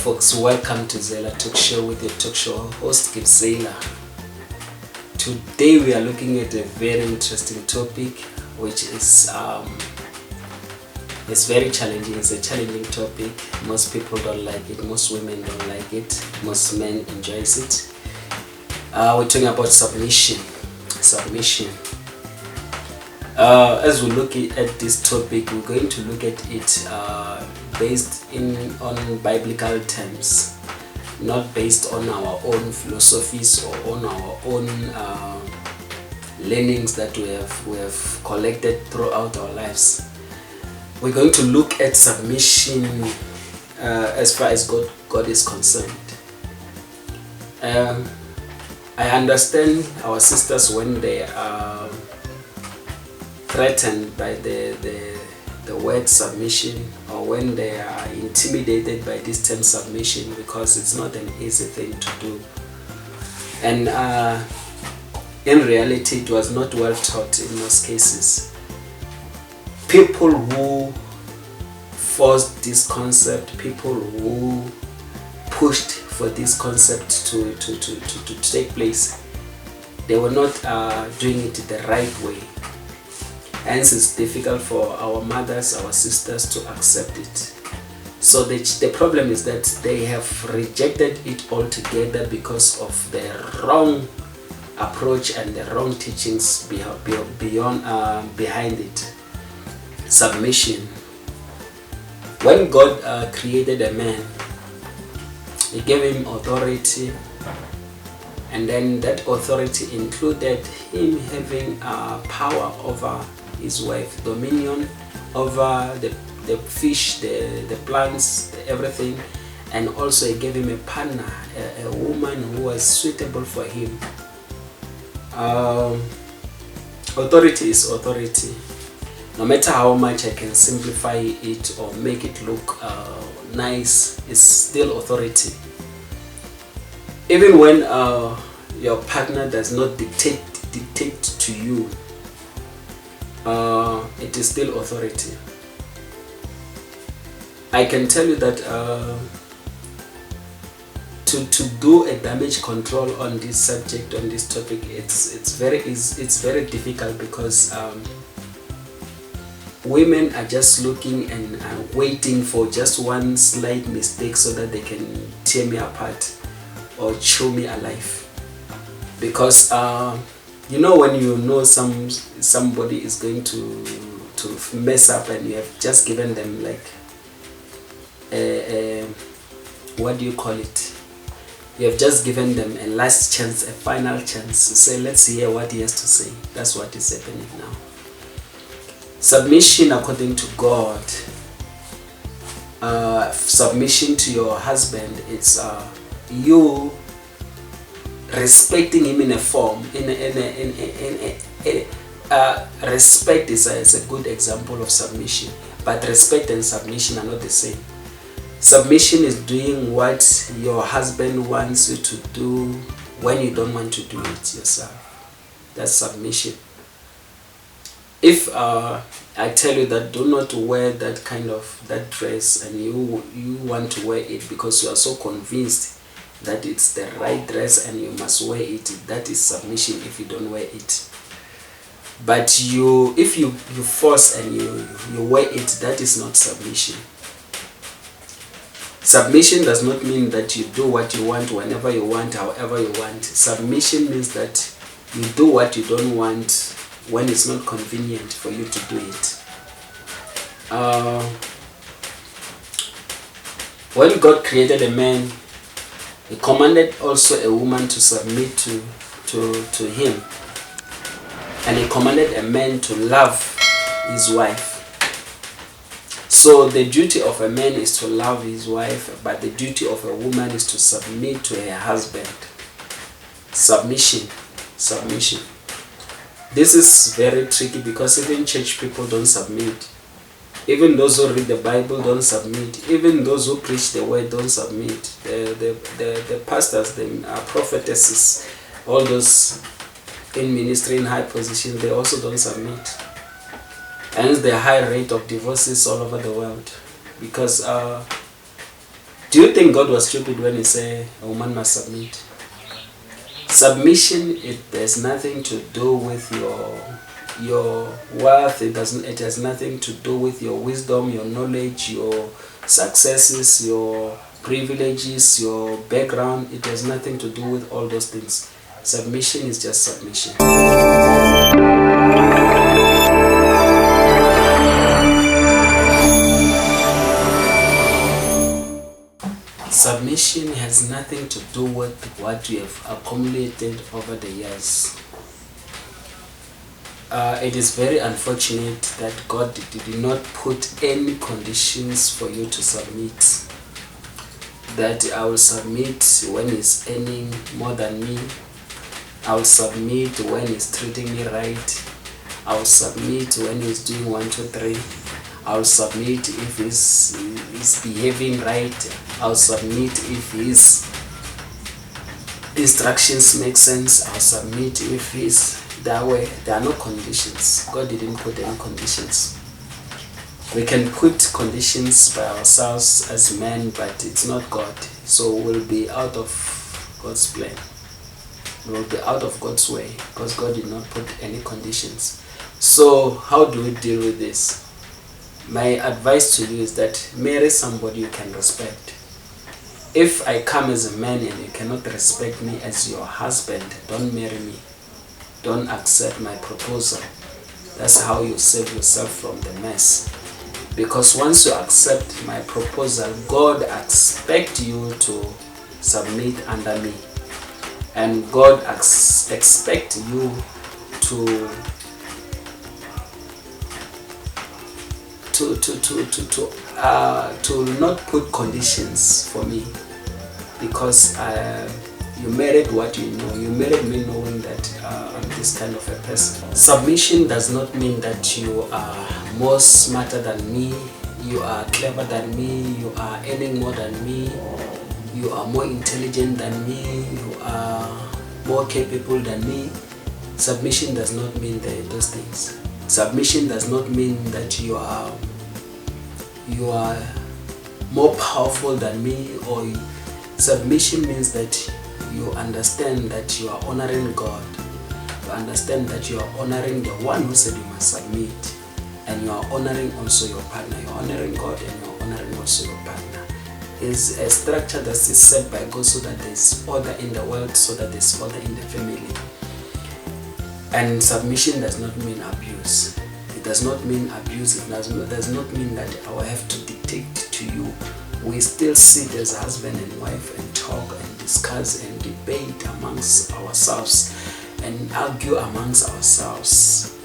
folks, welcome to Zeiler Talk Show with your talk show host Zeiler. Today we are looking at a very interesting topic, which is it's very challenging. It's a challenging topic. Most people don't like it, most women don't like it, most men enjoys it. We're talking about submission. As we look at this topic, we're going to look at it based on biblical terms, not based on our own philosophies or on our own learnings that we have collected throughout our lives. We're going to look at submission as far as God is concerned. I understand our sisters when they are threatened by the word submission, or when they are intimidated by this term submission, because it's not an easy thing to do, and in reality it was not well taught in most cases. People who forced this concept, people who pushed for this concept to take place, they were not doing it the right way. Hence, it's difficult for our mothers, our sisters to accept it. So the problem is that they have rejected it altogether because of the wrong approach and the wrong teachings behind it. Submission. When God created a man, He gave him authority, and then that authority included him having power over his wife, dominion over the fish, the plants, everything, and also He gave him a partner, a woman who was suitable for him. Authority is authority. No matter how much I can simplify it or make it look nice, it's still authority. Even when your partner does not dictate to you, it is still authority. I can tell you that to do a damage control on this subject, on this topic, it's very difficult, because women are just looking and waiting for just one slight mistake so that they can tear me apart or chew me alive. Because when you know somebody is going to mess up, and you have just given them like what do you call it? You have just given them a last chance, a final chance to say, let's hear what he has to say. That's what is happening now. Submission according to God, submission to your husband, it's you respecting him in a form, respect is a good example of submission, but respect and submission are not the same. Submission is doing what your husband wants you to do when you don't want to do it yourself. That's submission. If I tell you that do not wear that dress, and you want to wear it because you are so convinced that it's the right dress and you must wear it, that is submission if you don't wear it. But if you force and you wear it, that is not submission. Submission does not mean that you do what you want, whenever you want, however you want. Submission means that you do what you don't want when it's not convenient for you to do it. When God created a man, He commanded also a woman to submit to him, and He commanded a man to love his wife. So the duty of a man is to love his wife, but the duty of a woman is to submit to her husband. Submission. This is very tricky, because even church people don't submit. Even those who read the Bible don't submit. Even those who preach the word don't submit. The pastors, the prophetesses, all those in ministry in high positions, they also don't submit. Hence the high rate of divorces all over the world, because Do you think God was stupid when he said a woman must submit? Submission, it has nothing to do with your worth. It has nothing to do with your wisdom, your knowledge, your successes, your privileges, your background. It has nothing to do with all those things. Submission is just submission. Submission has nothing to do with what you have accumulated over the years. It is very unfortunate that God did not put any conditions for you to submit. That I will submit when he's earning more than me. I will submit when he's treating me right. I will submit when he's doing 1, 2, 3. I'll submit if he's behaving right. I'll submit if his instructions make sense. I'll submit if he's that way. There are no conditions. God didn't put any conditions. We can put conditions by ourselves as men, but it's not God. So we'll be out of God's plan. We'll be out of God's way because God did not put any conditions. So how do we deal with this? My advice to you is that marry somebody you can respect. If I come as a man and you cannot respect me as your husband, don't marry me. Don't accept my proposal. That's how you save yourself from the mess. Because once you accept my proposal, God expects you to submit under me. And God expects you to not put conditions for me, because you married what you know. You married me knowing that I'm this kind of a person. Submission does not mean that you are more smarter than me, you are clever than me, you are earning more than me, you are more intelligent than me, you are more capable than me. Submission does not mean those things. Submission does not mean that you are more powerful than me, or submission means that you understand that you are honoring God. You understand that you are honoring the one who said you must submit, and you are honoring also your partner. You are honoring God and you are honoring also your partner. It's a structure that is set by God so that there is order in the world, so that there is order in the family. And submission does not mean abuse. It does not mean abuse. It does not mean that I will have to dictate to you. We still sit as husband and wife and talk and discuss and debate amongst ourselves and argue amongst ourselves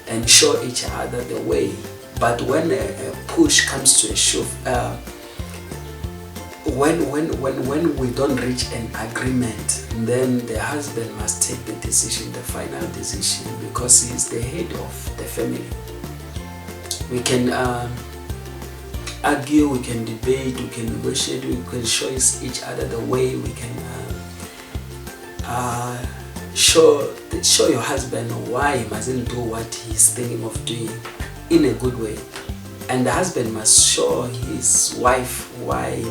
and show each other the way. But when a push comes to a shove, when we don't reach an agreement, then the husband must take the decision, the final decision, because he is the head of the family. We can argue, we can debate, we can negotiate, we can show each other the way. We can show your husband why he mustn't do what he's thinking of doing in a good way, and the husband must show his wife why he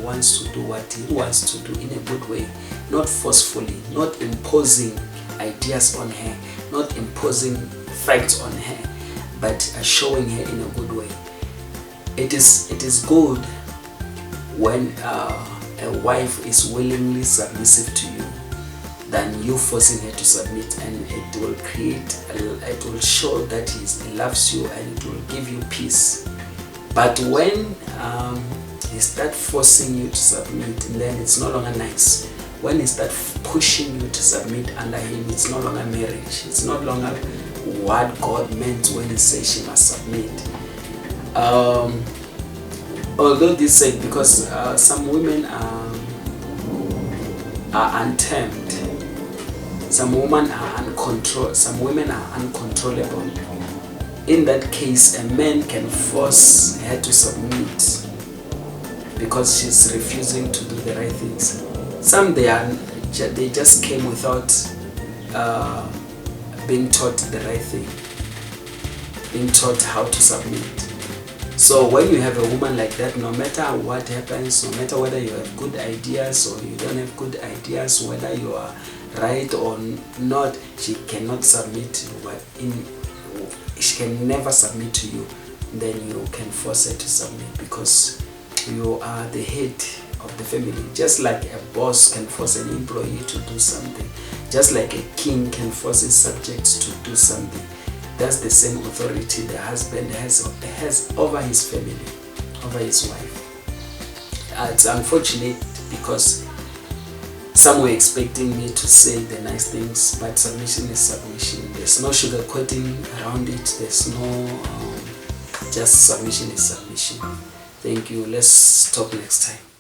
wants to do what he wants to do in a good way, not forcefully, not imposing ideas on her, not imposing facts on her, but showing her in a good way. It is good when a wife is willingly submissive to you than you forcing her to submit, and it will show that he loves you and it will give you peace. But when he starts forcing you to submit, then it's no longer nice. When he starts pushing you to submit under him, it's no longer marriage. It's no longer what God meant when he said she must submit. Although this said, because some women are untamed, some women are uncontrollable. In that case, a man can force her to submit because she's refusing to do the right things. Some they just came without being taught the right thing, being taught how to submit. So when you have a woman like that, no matter what happens, no matter whether you have good ideas or you don't have good ideas, whether you are right or not, she cannot submit she can never submit to you. Then you can force her to submit, because you are the head of the family. Just like a boss can force an employee to do something, just like a king can force his subjects to do something, that's the same authority the husband has over his family, over his wife. It's unfortunate because some were expecting me to say the nice things, but submission is submission. There's no sugarcoating around it. There's no just submission is submission. Thank you. Let's talk next time.